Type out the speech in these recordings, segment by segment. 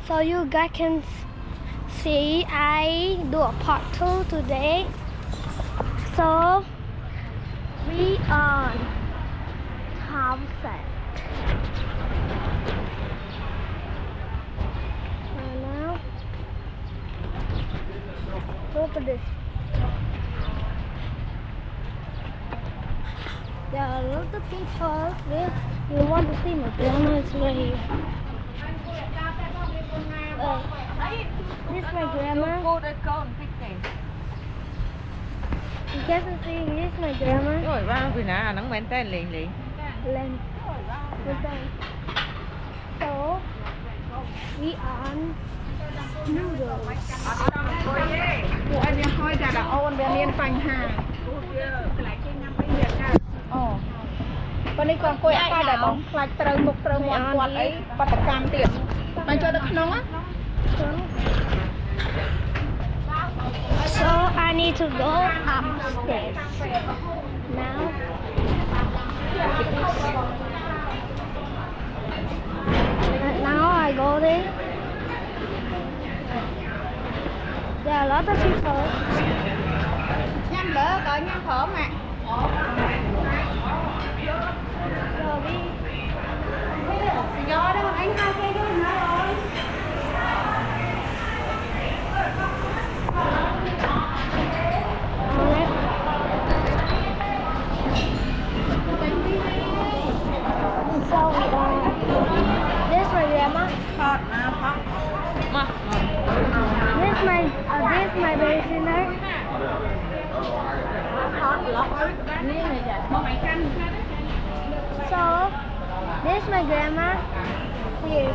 So you guys can see I do a part 2 today. So we on Townsend. And now look at this. There are a lot of people. You want to see my grandma is right here. This is my grandma. You guys can see this is my grandma. Rồi ba vì nè nắng men tên liền liền. Lên. So we on noodles. Cô anh em thôi là ôn về miền phanh hà. Còn đây còn cô ai đã bóng lại trâu mục trâu mọt quạt ấy bắt tập cam tiền. Bạn cho được không á? So I need to go upstairs now. And now I go there. There are a lot of people. Nhanh đỡ coi nhanh khổ mà. So we. Gió đó anh hai cây đó nữa rồi. So this is my grandma. Hot mà hot. Mà. This is my babysitter. Hot lắm. Ní này vậy. Mà mày canh. So this is my grandma. Here.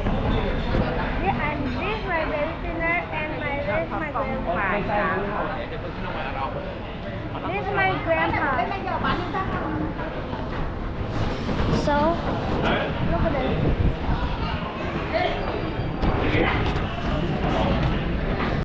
And this is my babysitter and this is my grandpa. This is my grandpa.